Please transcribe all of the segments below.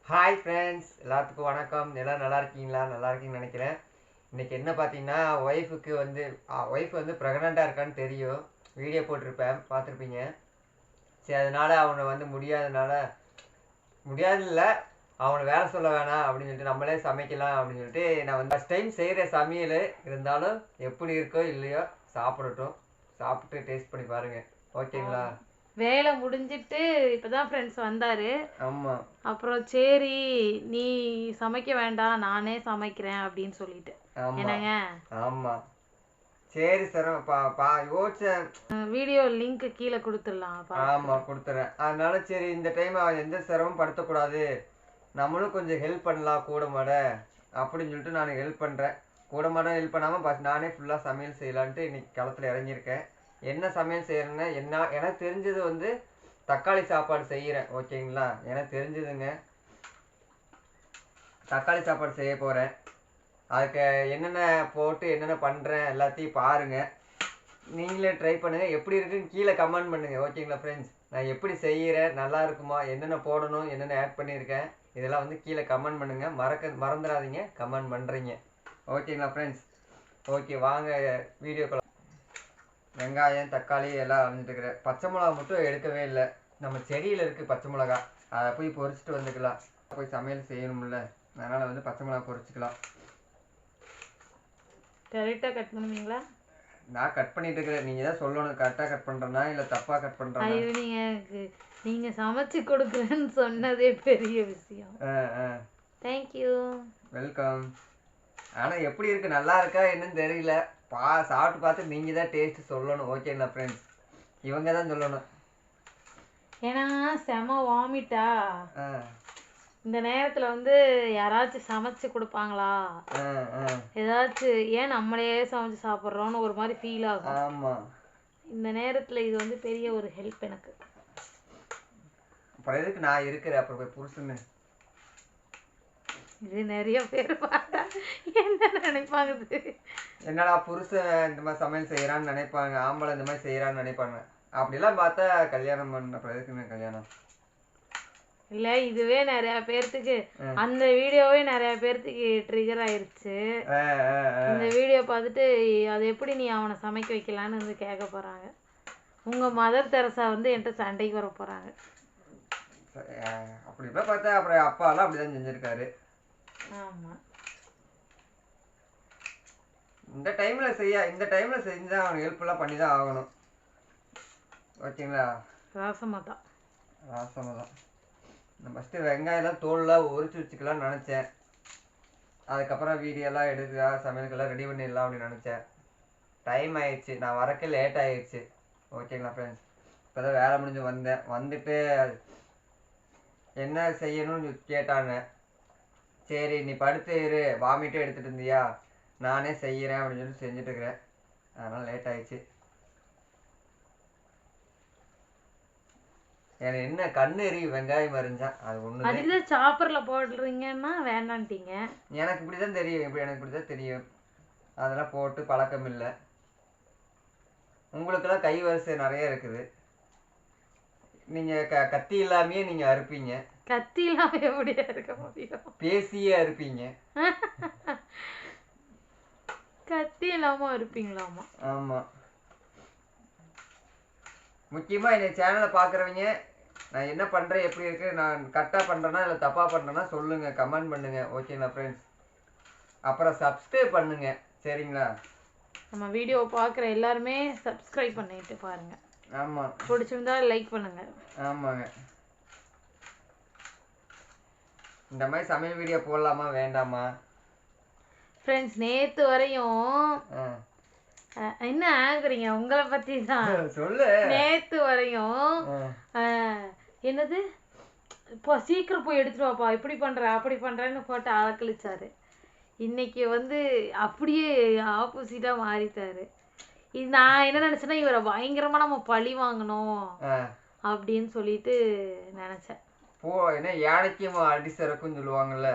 Hi friends, எல்லாத்துக்கும் வணக்கம். எல்லாம் நல்லா இருக்கீங்களா? நல்லா இருக்கீங்கன்னு நினைக்கிறேன். இன்றைக்கி என்ன பார்த்தீங்கன்னா, ஒய்ஃப் வந்து ப்ரெக்னெண்ட்டாக இருக்கான்னு தெரியும். வீடியோ போட்டிருப்பேன், பார்த்துருப்பீங்க. சரி, அதனால் அவனை வந்து முடியாதில்ல, அவனை வேலை சொல்ல வேணாம் அப்படின்னு சொல்லிட்டு நம்மளே சமைக்கலாம் அப்படின்னு சொல்லிட்டு நான் வந்து ஃபஸ்ட் டைம் செய்கிற சமையல். இருந்தாலும் எப்படி இருக்கோ இல்லையோ சாப்பிடட்டும். சாப்பிட்டு டேஸ்ட் பண்ணி பாருங்கள். ஓகேங்களா? வேலை முடிஞ்சிட்டு இப்பதான் ஃப்ரெண்ட்ஸ் வந்தாரு. ஆமாம். அப்புறம் சரி நீ சமைக்க வேண்டாம் நானே சமைக்கிறேன் அப்படின்னு சொல்லிட்டு. என்னங்க? ஆமாம். சரி சார், யோசிச்சேன். வீடியோ லிங்க் கீழே கொடுத்துடலாம். ஆமாம், கொடுத்துறேன். அதனால சரி, இந்த டைம் அவன் எந்த சிரமம் படுத்தக்கூடாது, நம்மளும் கொஞ்சம் ஹெல்ப் பண்ணலாம் கூட மாட அப்படின்னு சொல்லிட்டு நான் ஹெல்ப் பண்ணுறேன். கூட மாட ஹெல்ப் பண்ணாமல் நானே ஃபுல்லாக சமையல் செய்யலான்ட்டு இன்னைக்கு களத்தில் இறங்கியிருக்கேன். என்ன சமையல் செய்கிறேன்னா, எனக்கு தெரிஞ்சது வந்து தக்காளி சாப்பாடு செய்கிறேன். ஓகேங்களா? எனக்கு தெரிஞ்சதுங்க, தக்காளி சாப்பாடு செய்ய போகிறேன். அதுக்கு என்னென்ன போட்டு என்னென்ன பண்ணுறேன் எல்லாத்தையும் பாருங்கள். நீங்களே ட்ரை பண்ணுங்கள். எப்படி இருக்குன்னு கீழே கமெண்ட் பண்ணுங்கள். ஓகேங்களா ஃப்ரெண்ட்ஸ்? நான் எப்படி செய்கிறேன், நல்லா இருக்குமா, என்னென்ன போடணும், என்னென்ன ஆட் பண்ணியிருக்கேன், இதெல்லாம் வந்து கீழே கமெண்ட் பண்ணுங்கள். மறந்துடாதீங்க கமெண்ட் பண்ணுறீங்க. ஓகேங்களா ஃப்ரெண்ட்ஸ்? ஓகே, வாங்க வீடியோக்குள்ள. வெங்காயம் தக்காளி எல்லாம் அரைஞ்சிட்டுருக்கிறேன். பச்சை மிளகா மட்டும் எடுக்கவே இல்லை. நம்ம செடியில் இருக்குது பச்சை மிளகா, அதை போய் பொரிச்சிட்டு வந்துக்கலாம். போய் சமையல் செய்யணும்ல, அதனால் வந்து பச்சை மிளகா பொரிச்சிக்கலாம். கரெக்டாக கட் பண்ணுவீங்களா? நான் கட் பண்ணிட்டு இருக்கிறேன். நீங்கள் தான் சொல்லணும், கரெக்டாக கட் பண்ணுறேன்னா இல்லை தப்பாக கட் பண்ணுறேன்னா. நீங்கள் சமைச்சு கொடுக்குறேன்னு சொன்னதே பெரிய விஷயம். Thank you, welcome. ஆனால் எப்படி இருக்குது, நல்லா இருக்கா என்னன்னு தெரியல. சாப்பிட்டு பார்த்து நீங்கள் தான் டேஸ்ட்டு சொல்லணும். ஓகேங்களா ஃப்ரெண்ட்ஸ்? இவங்க தான் சொல்லணும். ஏன்னா செம வாமிட்டா, இந்த நேரத்தில் வந்து யாராச்சும் சமைச்சு கொடுப்பாங்களா, ஏதாச்சும் ஏன் நம்மளே சமைச்சு சாப்பிட்றோன்னு ஒரு மாதிரி ஃபீல் ஆகும். ஆமாம், இந்த நேரத்தில் இது வந்து பெரிய ஒரு ஹெல்ப் எனக்கு. அப்புறம் எதுக்கு நான் இருக்கிறேன், அப்புறம் போய் புருஷன்னு. இது நிறைய பேர் பார்த்தா என்ன நினைப்பாங்க, என்னடா புருஷன் இந்த மாதிரி சமையல் செய்கிறான்னு நினைப்பாங்க, ஆம்பளை இந்த மாதிரி செய்கிறான்னு நினைப்பாங்க. அப்படிலாம் பார்த்தா கல்யாணம் பண்ண அப்புறம் எதுக்குமே கல்யாணம் இல்லை. இதுவே நிறைய பேர்த்துக்கு, அந்த வீடியோவே நிறைய பேர்த்துக்கு ட்ரிகர் ஆயிடுச்சு. இந்த வீடியோ பார்த்துட்டு அது எப்படி நீ அவனை சமைக்க வைக்கலான்னு வந்து கேட்க போகிறாங்க. உங்கள் மதர் தெரசா வந்து என்கிட்ட சண்டைக்கு வர போகிறாங்க. அப்படிலாம் பார்த்தா அப்புறம் அப்பாலாம் அப்படிதான் செஞ்சுருக்காரு. ஆமாம், இந்த டைமில் செஞ்சால் அவனுக்கு ஹெல்ப்ஃபுல்லாக பண்ணி தான் ஆகணும். ஓகேங்களா? ராசமாக தான். நான் ஃபஸ்ட்டு வெங்காயம்லாம் தோல்லாம் உரிச்சு வச்சுக்கலாம்னு நினச்சேன். அதுக்கப்புறம் வீடியோலாம் எடுத்து சமையலுக்கெல்லாம் ரெடி பண்ணிடலாம் அப்படின்னு நினச்சேன். டைம் ஆயிடுச்சு, நான் வரக்கு லேட் ஆயிடுச்சு. ஓகேங்களா ஃப்ரெண்ட்ஸ்? இப்போ தான் வேலை முடிஞ்சு வந்துட்டு என்ன செய்யணும்னு கேட்டாங்க. சரி நீ படுத்து இரு, வாமிட்டும் எடுத்துகிட்டு இருந்தியா, நானே செய்கிறேன் அப்படின்னு சொல்லி செஞ்சுட்டு இருக்கிறேன். அதனால் லேட் ஆயிடுச்சு. எனக்கு என்ன கண்ணு எரியும் வெங்காயம் மறிஞ்சா, அது ஒன்று. அதுக்கு சாப்பரில் போடுறீங்கன்னா வேண்டான்ட்டீங்க. எனக்கு இப்படி தான் தெரியும், எனக்கு இப்படி தான் தெரியும். அதெல்லாம் போட்டு பழக்கம் இல்லை. உங்களுக்கெல்லாம் கை வரிசை நிறைய இருக்குது. நீங்கள் கத்தி இல்லாமையே நீங்கள் அறுப்பீங்க. கத்தி இல்லாமல் எப்படியா இருக்க முடியும்? பேசியே அறுப்பீங்க. கத்தி இல்லாமல் அறுப்பீங்களாமா? ஆமாம். முக்கியமாக என்னை சேனலை பார்க்குறவங்க, நான் என்ன பண்ணுறேன், எப்படி இருக்கு, நான் கரெக்டாக பண்ணுறேன்னா இல்லை தப்பாக பண்ணுறேன்னா சொல்லுங்கள், கமெண்ட் பண்ணுங்கள். ஓகேங்களா ஃப்ரெண்ட்ஸ்? அப்புறம் சப்ஸ்கிரைப் பண்ணுங்கள். சரிங்களா? நம்ம வீடியோ பார்க்குற எல்லாருமே சப்ஸ்கிரைப் பண்ணிட்டு பாருங்கள். ஆமாம், பிடிச்சிருந்தா லைக் பண்ணுங்கள். ஆமாங்க. இந்த மாதிரி சமையல் வீடியோ போடலாமா வேண்டாமா ஃப்ரெண்ட்ஸ்? நேற்று வரையும் என்ன ஆகுறீங்க, உங்களை பற்றி தான் சொல்லு. நேற்று வரையும் என்னது இப்போ சீக்கிரம் போய் எடுத்துட்டு வாப்பா, இப்படி பண்ணுற அப்படி பண்ணுறேன்னு போட்டு ஆக்கழிச்சாரு. இன்னைக்கு வந்து அப்படியே ஆப்போசிட்டாக மாறிட்டாரு. இது நான் என்ன நினச்சேன்னா, இவரை பயங்கரமாக நம்ம பழி வாங்கணும் அப்படின்னு சொல்லிட்டு நினச்சேன். என்ன யானைக்கும் அடி சறுக்குன்னு சொல்லுவாங்கல்ல,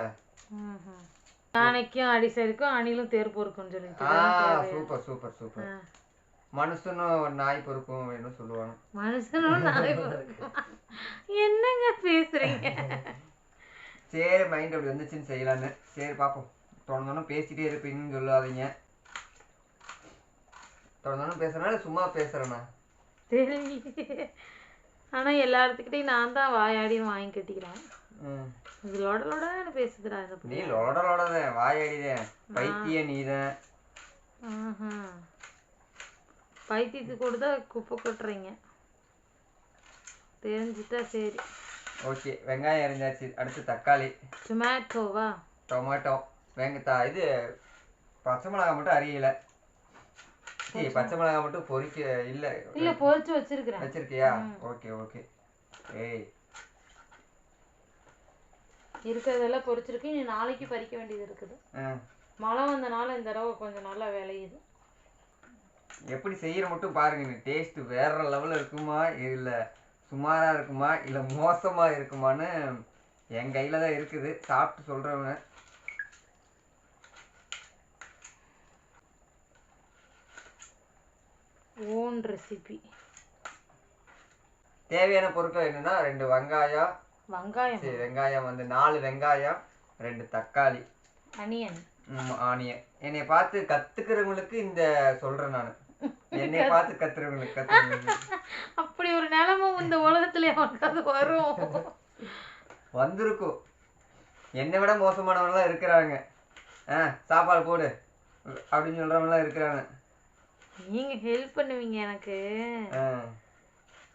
யானைக்கும் அடி சறுக்கும் அணிலும் தேர் பொறுக்குன்னு சொல்லிட்டு. Super super super. மனுஷனும் நாய் பொறுக்கும் அப்படின்னு சொல்லுவாங்க. மனுஷனும் நாய் பொறுக்கும்? என்னங்க பேசுறீங்க? சரி மைண்ட் அப்படி வந்துச்சுன்னு செய்யலான்னு. சரி பார்ப்போம். தொடர்ந்தோன்னு பேசிகிட்டே இருப்பீங்கன்னு சொல்லாதீங்க. தொடர்ந்தோன்னு பேசுகிறனால சும்மா பேசுகிறேண்ணா. சரி. ஆனால் எல்லாத்துக்கிட்டையும் நான் தான் வாயாடின்னு வாங்கி கட்டிக்கிறேன். இது லொடலோடன்னு பேசுதுடா இந்த நீ லொடலோடதான் வாயாடிதான். பைத்திய நீ தான். பைத்தியத்துக்கு கூட தான் குப்பை கொட்டுறீங்க தெரிஞ்சுட்டா. சரி ஓகே, வெங்காயம் அரிஞ்சாச்சு. அடுத்து தக்காளி, டொமேட்டோவா, டொமேட்டோ, இது பச்சை மிளகாய் மட்டும் அரியல. பச்சை மிளகாய் மட்டும் பொரிக்க இல்ல பொரிச்சு வச்சிருக்கியா? Okay okay. ஏய் இருக்கிறதெல்லாம் பொரிச்சிருக்கு. நீ நாளைக்கு பறிக்க வேண்டியது இருக்குது. மழை வந்தனால இந்த தடவை கொஞ்சம் நல்லா விளையுது. எப்படி செய்யற மட்டும் பாருங்க. டேஸ்ட் வேற லெவல்ல இருக்குமா இல்ல சுமாரா இருக்குமா இல்ல மோசமா இருக்குமான்னு என் கையில தான் இருக்குது. சாப்பிட்டு சொல்றவங்க. Own recipe. தேவையான பொருட்கள் என்னன்னா 2 வெங்காயம். சரி, வெங்காயம் வந்து 4 வெங்காயம், 2 தக்காளி, ஆனியன். என்னை பார்த்து கத்துக்கிறவங்களுக்கு இந்த சொல்றேன் நானு. என்னை பார்த்து கத்துறவங்களுக்கு அப்படி ஒரு நிலைமை இந்த உலகத்துல வரும். வந்திருக்கும். என்னை விட மோசமானவங்களாம் இருக்கிறாங்க. சாப்பாடு போடு அப்படின்னு சொல்றவங்களாம் இருக்கிறாங்க. நீங்க ஹெல்ப் பண்ணுவீங்க எனக்கு.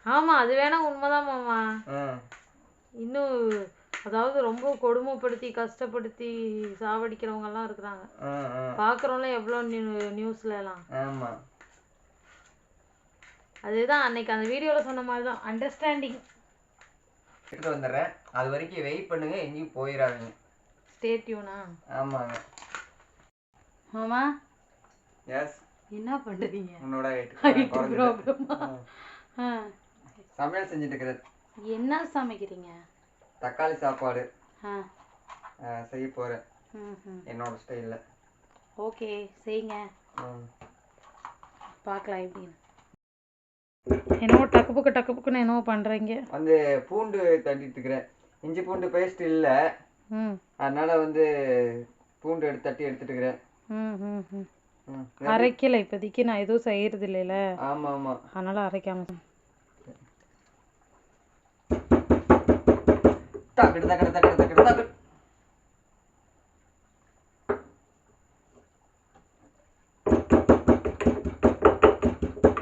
ஆமா, அது வேணா உண்மைதான் மாமா. இன்னும் அதாவது ரொம்ப கொடுமைப்படுத்தி கஷ்டப்படுத்தி சாவடிக்கிறவங்க எல்லாம் இருக்கிறாங்க. பாக்குறோம்ல எவ்வளவு நியூஸ்ல எல்லாம். அதுதான் அன்னைக்கு அந்த வீடியோல சொன்ன மாதிரிதான் அண்டர்ஸ்டாண்டிங். எடுத்து வந்துடுறேன். அது வரைக்கும் வெயிட் பண்ணுங்க, எங்கேயும் போயிடாதீங்க. Stay tuna. ஆமாங்க மாமா. எஸ். என்ன பண்றீங்க? உன்னோட சமையல் செஞ்சுட்டு இருக்கிறது. என்ன சமைக்கிறீங்க? தக்காளி சாப்பாடு செய்ய போறேன் என்னோட ஸ்டைல்ல. ஓகே, செய்யுங்க. பார்க்கலாம் எப்படின்னு. என்னவோ டக்குப்புக்குன்னு என்னவோ பண்றீங்க. வந்து பூண்டு தட்டிட்டு இருக்கிறேன். இஞ்சி பூண்டு பேஸ்ட் இல்ல, அதனால வந்து பூண்டு தட்டி எடுத்துட்டு இருக்கிறேன். அரைக்கல இப்போதைக்கு, நான் எதுவும் செய்யறது இல்லைல. ஆமா ஆமா, அதனால அரைக்காம. தக்கடு தக்கடு தக்கடு தக்கடு தக்கடு.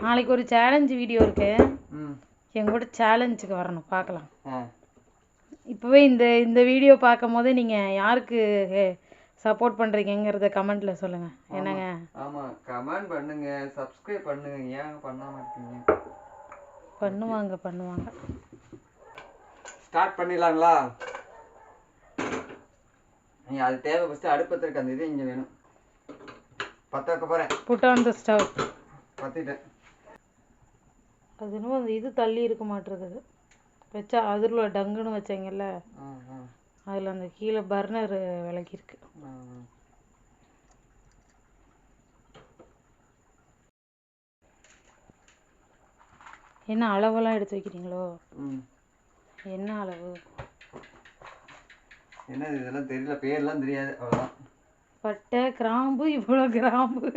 நாளைக்கு ஒரு சேலஞ்ச் வீடியோ இருக்கு. என் கூட சேலஞ்சுக்கு வரணும், பார்க்கலாம். இப்போவே இந்த வீடியோ பார்க்கும் போது நீங்கள் யாருக்கு சப்போர்ட் பண்ணுறீங்கிறத கமெண்ட்டில் சொல்லுங்கள். என்னங்க? ஆமாம், கமெண்ட் பண்ணுங்க, சப்ஸ்கிரைப் பண்ணுங்க. ஏன் பண்ணாமல் இருக்கீங்க? பண்ணுவாங்க. ஸ்டார்ட் பண்ணிடலாங்களா? அது தேவை. ஃபஸ்ட்டு அடுப்பத்திற்கு அந்த இது இங்கே வேணும். பற்ற வைக்க போகிறேன். Put on the stove. பற்றிட்டேன். அது இன்னும் அந்த இது தள்ளி இருக்க மாட்டேங்குது. வச்சா அதில் டங்குன்னு வச்சீங்கல்ல, அதில் அந்த கீழே பர்னர் விளக்கிருக்கு. என்ன அளவெல்லாம் எடுத்து வைக்கிறீங்களோ? என்ன அளவு? என்ன இதெல்லாம் தெரியல, பேர்லாம் தெரியாது, அவ்வளோதான். பட்டை கிராம்பு, இவ்வளோ கிராம்பு.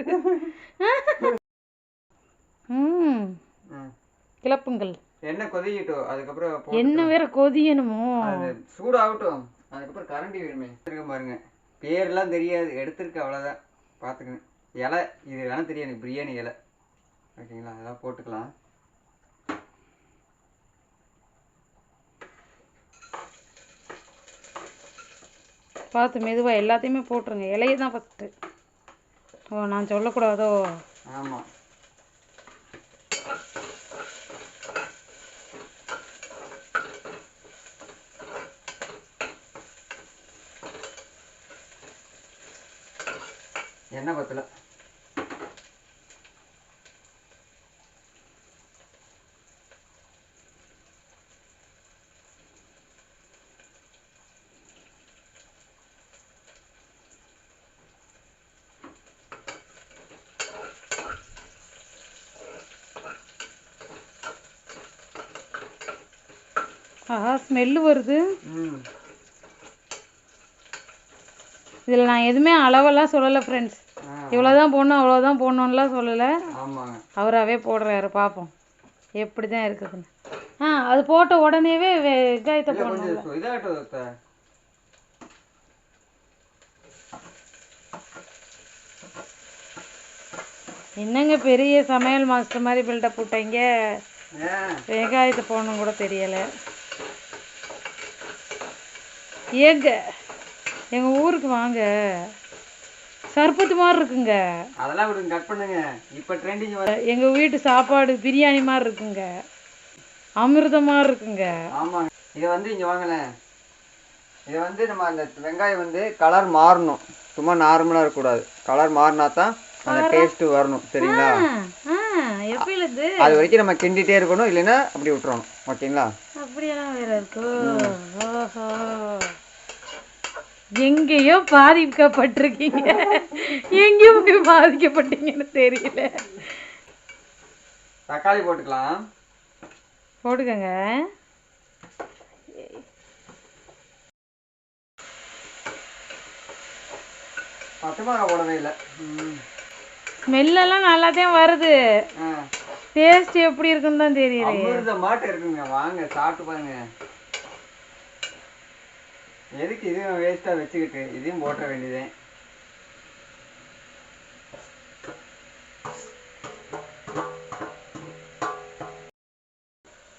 கிளப்புங்கள். என்ன கொதிக்கட்டும், அதுக்கப்புறம் என்ன வேற கொதியணுமோ? அது சூடாகட்டும், அதுக்கப்புறம் கரண்டி வேணுமே. பாருங்க, பேர்லாம் தெரியாது, எடுத்துருக்கு, அவ்வளோதான். பார்த்துக்கணும். இலை இது வேணா தெரியும் எனக்கு, பிரியாணி இலை. ஓகேங்களா? அதெல்லாம் போட்டுக்கலாம். பார்த்து மெதுவாக எல்லாத்தையுமே போட்டுருங்க. இலையை தான் ஃபஸ்ட்டு. ஓ, நான் சொல்லக்கூடாதோ? ஆமாம். எண்ணெய் பத்தல. ஆஹா, ஸ்மெல்லு வருது. இதில் நான் எதுவுமே அளவெல்லாம் சொல்லலை ஃப்ரெண்ட்ஸ். இவ்வளோதான் போடணும் அவ்வளோதான் போடணும்லாம் சொல்லலை. ஆமாங்க. அவராகவே போடுறாரு. பார்ப்போம் எப்படி தான் இருக்குதுன்னு. அது போட்ட உடனேவே வெங்காயத்தை போடணும். இதாகட்டும். என்னங்க பெரிய சமையல் மாஸ்டர் மாதிரி பில்டப் போட்டீங்க. வெங்காயத்தை போடணும் கூட தெரியலை. ஏங்க எங்கள் ஊருக்கு வாங்க, சர்பத்து மாதிரி இருக்குங்க. அதெல்லாம் விடுங்க, கட் பண்ணுங்க. இப்போ ட்ரெண்டிங் எங்கள் வீட்டு சாப்பாடு பிரியாணி மாதிரி இருக்குங்க, அமிர்தமாக இருக்குங்க. ஆமாங்க. இதை வந்து இங்கே வாங்கலேன். இதை வந்து நம்ம அந்த வெங்காயம் வந்து கலர் மாறணும், சும்மா நார்மலாக இருக்கக்கூடாது. கலர் மாறினா தான் அந்த டேஸ்ட்டு வரணும். சரிங்களா? எப்பயிலது அது வரைக்கும் நம்ம கிண்டிகிட்டே இருக்கணும், இல்லைன்னா அப்படி விட்டுறணும். ஓகேங்களா? அப்படியெல்லாம் வேற இருக்கு. ஓஹோ, எங்கேயோ பாதிக்கப்பட்டிருக்கீங்க, எங்கேயோ போய் பாதிக்கப்பட்டீங்கன்னு தெரியல. தக்காளி போட்டுக்கலாம். போட்டுக்கங்க. பச்சை மிளகாய் போடவே இல்லை. ஸ்மெல்லெல்லாம் நல்லா தான் வருது. டேஸ்ட் எப்படி இருக்குன்னு தான் தெரியல. அமிர்த மாட்டு இருக்குங்க, வாங்க சாப்பிட்டு பாருங்க. எதுக்கு இதையும் வேஸ்ட்டாக வச்சுக்கிட்டு இதையும் போட்ட வேண்டியதே.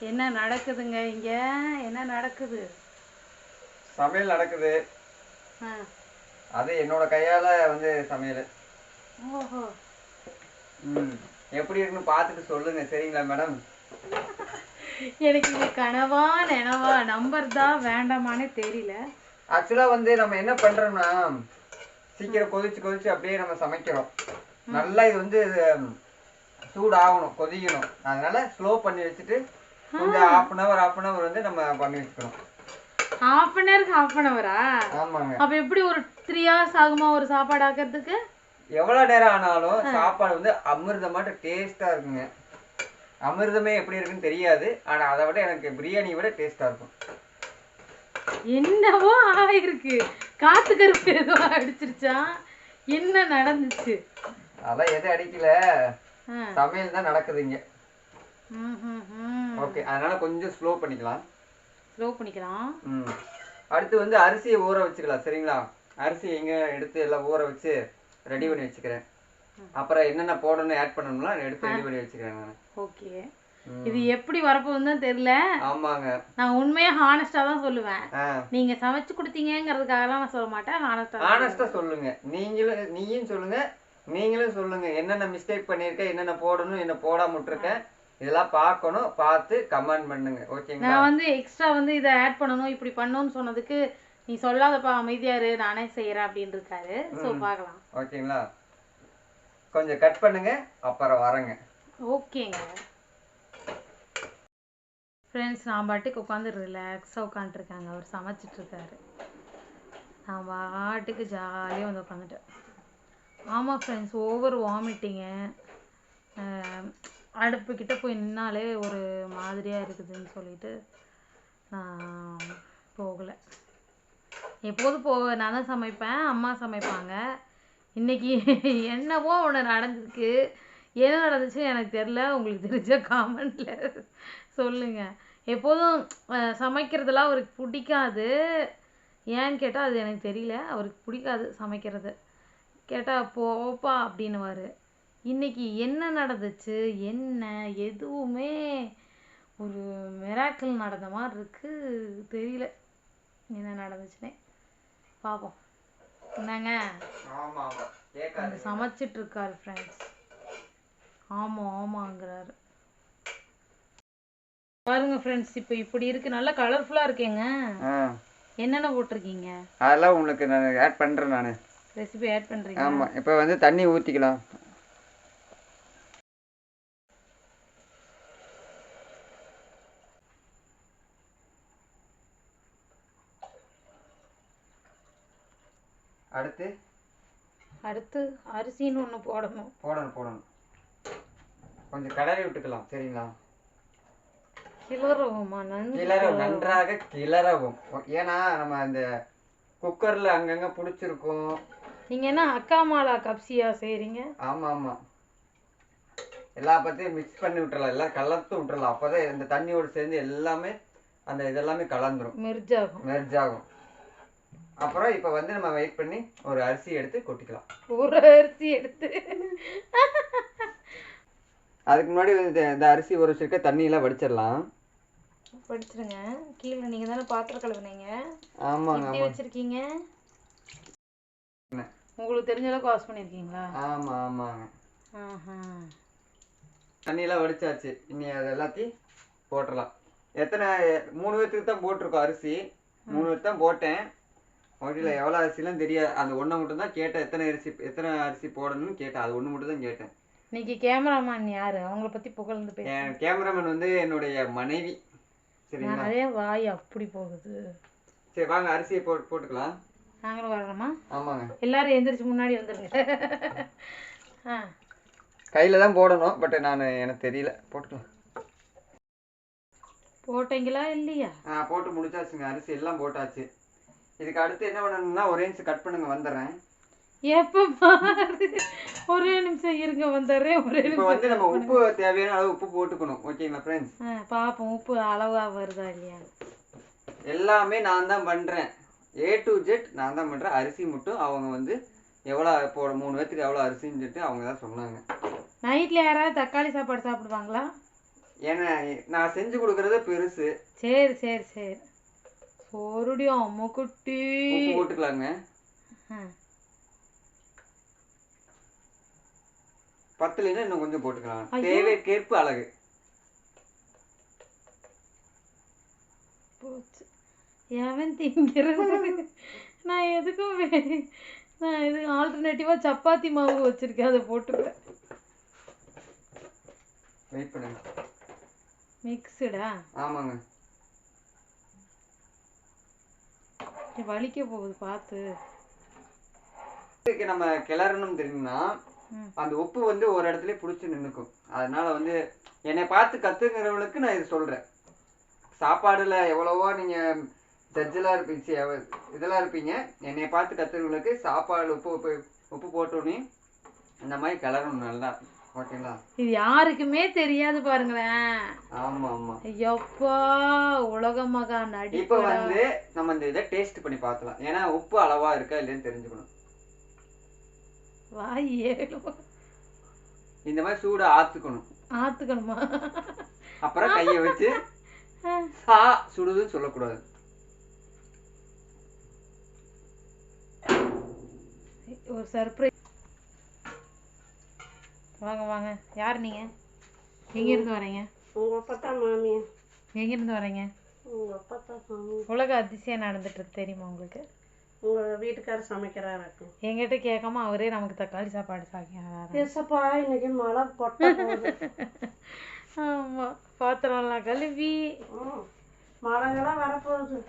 என்ன நடக்குதுங்க இங்க? என்ன நடக்குது? சமையல் நடக்குது. அது என்னோட கையால வந்து சமையல். ஓஹோ. எப்படி இருக்குன்னு பார்த்துட்டு சொல்லுங்க. சரிங்களா மேடம்? எனக்கு இது கனவா நினவா நம்பர் தான் வேண்டாமானே தெரியல. ஆக்சுவலாக வந்து நம்ம என்ன பண்ணுறோம்னா, சீக்கிரம் கொதிச்சு அப்படியே நம்ம சமைக்கிறோம். நல்லா இது வந்து சூடாகணும், கொதிக்கணும். அதனால ஸ்லோ பண்ணி வச்சுட்டு கொஞ்சம் half an hour வந்து நம்ம பண்ணி வச்சுக்கணும். half an hour? ஆமாங்க. அப்போ எப்படி ஒரு 3 hours ஆகுமா ஒரு சாப்பாடு ஆக்கிறதுக்கு? எவ்வளோ நேரம் ஆனாலும் சாப்பாடு வந்து அமிர்தமாட்ட டேஸ்ட்டாக இருக்குங்க. அமிர்தமே எப்படி இருக்குன்னு தெரியாது, ஆனால் அதை விட எனக்கு பிரியாணி விட டேஸ்ட்டாக இருக்கும். என்னவோ ஆயிருக்கு, காத்து கருப்பு எதுவும் அடிச்சிருச்சா? என்ன நடந்துச்சு? அதான் எது அடிக்கல, சமையல் தான் நடக்குதுங்க. ஓகே, அதனால கொஞ்சம் ஸ்லோ பண்ணிக்கலாம். அடுத்து வந்து அரிசியை ஊற வச்சுக்கலாம். சரிங்களா? அரிசி எங்க எடுத்து எல்லாம் ஊற வச்சு ரெடி பண்ணி வச்சுக்கிறேன். அப்புறம் என்னென்ன போடணும் ஆட் பண்ணணும்லாம் எடுத்து ரெடி பண்ணி வச்சுக்கிறேன் நான். ஓகே. இது எப்படி வரப்போகுதுன்னு தெரியல. ஆமாங்க. நான் உண்மையா ஹானஸ்டா தான் சொல்லுவேன். நீங்க சமைச்சு கொடுத்தீங்கங்கிறதுக்காகலாம் நான் சொல்ல மாட்டேன். ஹானஸ்டா சொல்லுங்க. நீயும் சொல்லுங்க, நீங்களும் சொல்லுங்க. என்னென்ன மிஸ்டேக் பண்ணியிருக்கேன், என்னென்ன போடணும், என்ன போடாம விட்டுருக்கேன், இதெல்லாம் பார்க்கணும். பார்த்து கமெண்ட் பண்ணுங்க. ஓகேங்களா? நான் வந்து எக்ஸ்ட்ரா வந்து இதை ஆட் பண்ணணும், இப்படி பண்ணணும்னு சொன்னதுக்கு நீ சொல்லாதப்பா, அமைதியாரு, நானே செய்யறேன் அப்படின்னு இருக்காரு. ஸோ பார்க்கலாம். ஓகேங்களா? கொஞ்சம் கட் பண்ணுங்க, அப்புறம் வரேங்க. ஓகேங்க ஃப்ரெண்ட்ஸ், நான் பாட்டுக்கு உட்காந்து ரிலாக்ஸாக உட்காந்துருக்காங்க. அவர் சமைச்சிட்டு இருக்காரு, நான் பாட்டுக்கு ஜாலியாக வந்து உட்காந்துட்டேன். ஆமாம் ஃப்ரெண்ட்ஸ், ஓவர் வாமிட்டிங்கு. அடுப்புக்கிட்ட போய் நின்னாலே ஒரு மாதிரியாக இருக்குதுன்னு சொல்லிட்டு நான் போகலை. எப்போதும் நான் தான் சமைப்பேன், அம்மா சமைப்பாங்க. இன்றைக்கி என்னவோ ஒன்று நடந்திருக்கு. என்ன நடந்துச்சுன்னு எனக்கு தெரில. உங்களுக்கு தெரிஞ்ச காமெண்டில் சொல்லுங்கள். எப்போதும் சமைக்கிறதுலாம் அவருக்கு பிடிக்காது. ஏன்னு கேட்டால் அது எனக்கு தெரியல, அவருக்கு பிடிக்காது சமைக்கிறது. கேட்டால் போப்பா அப்படின்னுவார். இன்றைக்கி என்ன நடந்துச்சு, என்ன எதுவுமே ஒரு மிராக்கிள் நடந்த மாதிரி இருக்குது. தெரியல என்ன நடந்துச்சுன்னே. பார்ப்போம். என்னங்க சமைச்சிட்ருக்காரு ஃப்ரெண்ட்ஸ். ஆமாங்கிறாரு பாருங்க ஃப்ரெண்ட்ஸ். இப்போ இப்படி இருக்குது, நல்லா கலர்ஃபுல்லாக இருக்கேங்க. என்னென்ன போட்டிருக்கீங்க? அதெல்லாம் உங்களுக்கு நான் ஆட் பண்ணுறேன். நான் ரெசிபி ஆட் பண்ணுறீங்க? ஆமாம். இப்போ வந்து தண்ணி ஊற்றிக்கலாம். அடுத்து அரிசின்னு ஒன்று போடணும். கொஞ்சம் கிளறி விட்டுக்கலாம். சரிங்களா? கிளறவும் நன்றாக கிளறவும். ஏன்னா நம்ம அந்த குக்கரில் அங்கங்கே பிடிச்சிருக்கும். நீங்கள் என்ன அக்கா மாலா கப்சியா செய்கிறீங்க? ஆமாம் ஆமாம், எல்லா பற்றியும் மிக்ஸ் பண்ணி விட்டுறலாம், எல்லாம் கலந்து விட்டுறலாம். அப்போ தான் இந்த தண்ணியோடு சேர்ந்து எல்லாமே அந்த இதெல்லாமே கலந்துரும், மெர்ஜ் ஆகும். அப்புறம் இப்போ வந்து நம்ம வெயிட் பண்ணி ஒரு அரிசி எடுத்து கொட்டிக்கலாம். ஒரு அரிசி எடுத்து அதுக்கு முன்னாடி இந்த அரிசி ஒரு சிக்க தண்ணியெல்லாம் வடிச்சிடலாம். வடிச்சிருங்க. கீழே நீங்கள் தானே பாத்திரம் கழுவுனீங்க. ஆமாங்க. எப்படி வச்சுருக்கீங்க? உங்களுக்கு தெரிஞ்ச அளவுக்கு வாஷ் பண்ணியிருக்கீங்களா? ஆமாம் ஆமாங்க. தண்ணியெல்லாம் வடிச்சாச்சு. இனி அது எல்லாத்தையும் போட்டுடலாம். எத்தனை 3 பேர்த்துக்கு தான் போட்டிருக்கோம் அரிசி. 3 பேர் தான் போட்டேன். ஓகேல, எவ்வளோ அரிசிலாம் தெரியாது. அந்த ஒன்றை மட்டும் தான் கேட்டேன், எத்தனை அரிசி போடணும்னு கேட்டேன். அது ஒன்று மட்டும் தான் கேட்டேன். இன்னைக்கு கேமராமேன் யாரு? அவங்கள பற்றி புகழ்ந்து பேச. என் கேமராமேன் வந்து என்னுடைய மனைவி. சரிங்களா? அதே வாய் அப்படி போகுது. சரி வாங்க, அரிசியை போட்டுக்கலாம். நாங்களும் வரணுமா? ஆமாங்க. எல்லாரும் எந்திரிச்சு முன்னாடி வந்துருங்க. கையில் தான் போடணும், பட் எனக்கு தெரியல. போட்டுக்கலாம். போட்டீங்களா இல்லையா? போட்டு முடிச்சாச்சுங்க. அரிசி எல்லாம் போட்டாச்சு. இதுக்கு அடுத்து என்ன பண்ணணும்னா, ஒரே நிமிஷம் கட் பண்ணுங்க, வந்துடுறேன். எப்போ பாரு, ஒரே நிமிஷம் இருங்க, வந்துடுறேன். இப்போ வந்து நம்ம உப்பு தேவையான அளவு உப்பு போட்டுக்கணும். ஓகேங்களா ஃப்ரெண்ட்ஸ்? பார்ப்போம் உப்பு அளவா வருதா இல்லையா. எல்லாமே நான் தான் பண்ணுறேன், A to Z நான் தான் பண்ணுறேன். அரிசி மட்டும் அவங்க வந்து எவ்வளோ போட 3 பேர்த்துக்கு எவ்வளோ அரிசின்னு சொல்லிட்டு அவங்க தான் சொன்னாங்க. நைட்டில் யாராவது தக்காளி சாப்பாடு சாப்பிடுவாங்களா? ஏன்னா நான் செஞ்சு கொடுக்குறது பெருசு. சரி சரி சரி. ஒருடியும் அம்மா குட்டி போட்டுக்கலாங்க. 10 இன்னும் கொஞ்சம் போட்டுக்கலாம், தேவைக்கேற்ப அழகு. போச்சு எவன் திங்கிறது. நான் எதுக்கும் நான் இது ஆல்டர்னேட்டிவாக சப்பாத்தி மாவு வச்சுருக்கேன், அதை போட்டுக்கிறேன். வெயிட் பண்ணுங்க. மிக்ஸடா? ஆமாங்க. வலிக்க போகுது பார்த்து. நம்ம கிளறணும் தெரியும்னா, அந்த உப்பு வந்து ஒரு இடத்துல பிடிச்சி நின்றுக்கும். அதனால வந்து என்னை பார்த்து கற்றுக்கிறவங்களுக்கு நான் இது சொல்கிறேன். சாப்பாடுல எவ்வளவோ நீங்கள் ஜட்ஜெல்லாம் இருப்பீங்க, இதெல்லாம் இருப்பீங்க. என்னை பார்த்து கற்றுக்கிறவங்களுக்கு சாப்பாடு உப்பு போட்டோன்னே இந்த மாதிரி கிளறணும் நல்லா. ஓகேங்களா? இது யாருக்குமே தெரியாது பாருங்களேன். ஆமா ஆமா. எப்பா உலக மகா நடி. இப்போ வந்து நம்ம இந்த இதை டேஸ்ட் பண்ணி பார்க்கலாம். ஏன்னா உப்பு அளவா இருக்கா இல்லைன்னு தெரிஞ்சுக்கணும். வாய் ஏழும். இந்த மாதிரி சூடு ஆத்துக்கணுமா? அப்புறம் கையை வச்சு சுடுதுன்னு சொல்லக்கூடாது. ஒரு சர்ப்ரைஸ். வாங்க வாங்க. யார் நீங்க? எங்க இருந்து வரீங்க? உங்க அப்பா தான் மாமி. எங்க இருந்து வரீங்க? உங்க அப்பா தான் மாமி. உலக அதிசயம் நடந்துட்டு இருக்கு தெரியுமா உங்களுக்கு? உங்க வீட்டுக்காரர் சமைக்கிறாரு. எங்கிட்ட கேட்காம அவரே நமக்கு தக்காளி சாப்பாடு சாப்பிடுறாரு. பேசப்பா, இன்னைக்கு மழை பொட்ட போகுது. ஆமா, பாத்திரம்லாம் கழுவி மழைங்கெல்லாம் வரப்போகுது.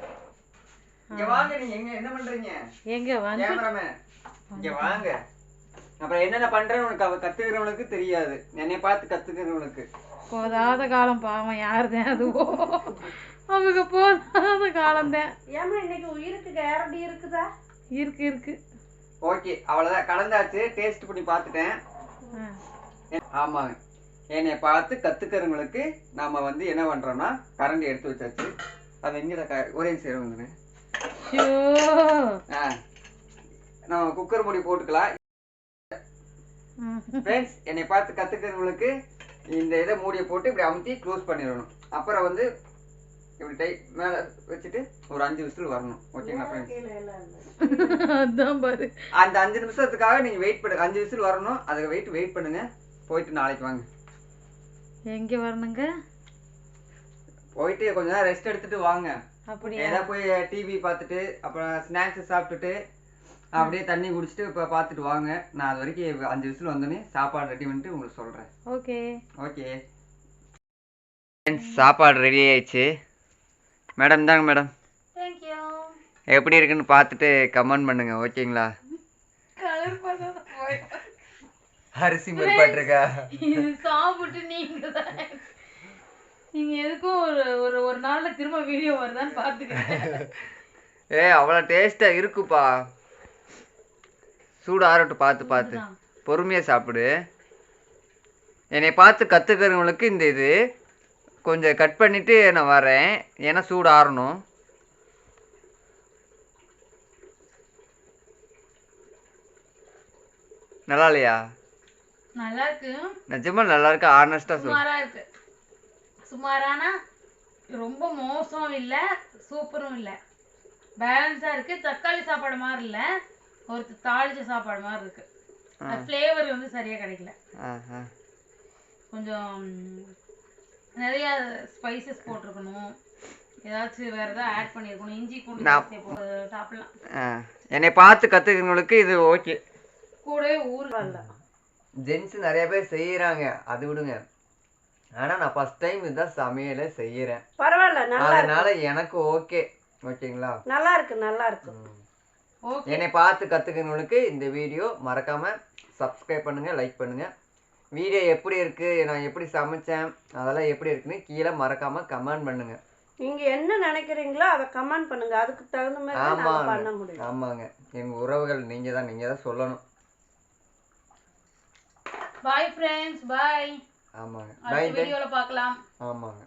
இங்க வாங்க. நீங்க என்ன பண்றீங்க? எங்க வந்து இங்க வாங்க. அப்புறம் என்னென்ன பண்றேன்னு உனக்கு அவ கத்துக்கிறவனுக்கு தெரியாது, என்னை பார்த்து கத்துக்கிறவனுக்கு. போதாத காலம் பாவம் யாருதான் அதுவோ. அவங்க போதாத காலம் தான். ஏமா இன்னைக்கு உயிருக்கு கேரண்டி இருக்குதா? இருக்கு. ஓகே, அவ்வளோதான். கலந்தாச்சு. டேஸ்ட் பண்ணி பார்த்துட்டேன். ஆமாங்க, என்னை பார்த்து கத்துக்கிறவங்களுக்கு நாம வந்து என்ன பண்றோம்னா கரண்டி எடுத்து வச்சாச்சு. அது எங்க ஒரே சேர வந்துங்க. நம்ம குக்கர் மூடி போட்டுக்கலாம். ஃப்ரெண்ட்ஸ், என்னை பார்த்து கத்துக்கிறவங்களுக்கு இந்த இதை மூடியை போட்டு இப்படி அமுத்தி க்ளோஸ் பண்ணிடணும். அப்புறம் வந்து இப்படி மேலே வச்சுட்டு ஒரு 5 விசில் வரணும். ஓகேங்களா ஃப்ரெண்ட்ஸ்? அதான் பாரு, அந்த 5 நிமிஷத்துக்காக நீங்கள் வெயிட் பண்ணுங்க. 5 விசில் வரணும், அதுக்கு வெயிட் பண்ணுங்க. போயிட்டு நாளைக்கு வாங்க. எங்கே வரணுங்க? போயிட்டு கொஞ்ச நேரம் ரெஸ்ட் எடுத்துட்டு வாங்க. அப்படியே ஏதாவது போய் டிவி பார்த்துட்டு அப்புறம் ஸ்நாக்ஸ் சாப்பிட்டுட்டு அப்படியே தண்ணி குடிச்சிட்டு இப்போ பார்த்துட்டு வாங்க. நான் அது வரைக்கும் 5 விசில் வந்தோடனே சாப்பாடு ரெடி பண்ணிட்டு உங்களுக்கு சொல்கிறேன். Okay okay. சாப்பாடு ரெடி ஆயிடுச்சு. மேடம் தாங்க மேடம். தேங்க்யூ. எப்படி இருக்குன்னு பார்த்துட்டு கமெண்ட் பண்ணுங்க. ஓகேங்களா? அரிசி முறிப்பாட்டிருக்கா? இது சாப்பிட்டு நீங்க எதுக்கும் ஒரு நாள்ல திரும்ப வீடியோ வருதான்னு பார்த்துக்கங்க. அவ்வளோ டேஸ்ட்டாக இருக்குப்பா. சூடு ஆறட்டும், பார்த்து பொறுமையாக சாப்பிடு. என்னை பார்த்து கற்றுக்கிறவங்களுக்கு இந்த இது கொஞ்சம் கட் பண்ணிவிட்டு நான் வரேன், ஏன்னா சூடு ஆறணும். நல்லா இல்லையா? நல்லா இருக்கு. நிஜமா நல்லா இருக்கு. ஆனஸ்டா சுமாரா இருக்கு. சுமாரானா ரொம்ப மோசம் இல்ல, சூப்பரும் இல்ல, பேலன்ஸா இருக்கு. தக்காளி சாப்பாடு மாதிரி இல்ல, ஒரு தாளிச்ச சாப்பாடு மாதிரி இருக்கு. ஃப்ளேவர் வந்து சரியா கிடைக்கல. கொஞ்சம் நிறைய ஸ்பைசஸ் போட்டிருக்கணும், ஏதாச்சும் வேற ஏதாவது ஆட் பண்ணிருக்கணும். இஞ்சி பூண்டு போட்டு சாப்பிடலாம். என்னை பார்த்து கத்துக்கிறவங்களுக்கு இது ஓகே. கூடவே ஊர்ல ஜென்ஸ் நிறைய பேர் செய்யறாங்க, அது விடுங்க. ஆனா நான் ஃபர்ஸ்ட் டைம் இதுதான் சமையலை செய்யறேன். பரவாயில்ல, அதனால எனக்கு ஓகே. ஓகேங்களா? நல்லா இருக்கு, நல்லா இருக்கு. என்னை பார்த்து கத்துக்கிறவங்களுக்கு இந்த வீடியோ மறக்காம சப்ஸ்கிரைப் பண்ணுங்க, லைக் பண்ணுங்க. வீடியோ எப்படி இருக்கு, நான் எப்படி சமைச்சேன், அதெல்லாம் எப்படி இருக்குன்னு கீழே மறக்காம கமெண்ட் பண்ணுங்க. நீங்க என்ன நினைக்கிறீங்களோ அதை கமெண்ட் பண்ணுங்க, அதுக்கு தகுந்த மாதிரி நாங்க பண்ண முடியும். ஆமாங்க, எங்க உறவுகள் நீங்க தான் சொல்லணும். பாய் ஃப்ரெண்ட்ஸ், பாய். ஆமாங்க, அடுத்த வீடியோல பார்க்கலாம். ஆமாங்க.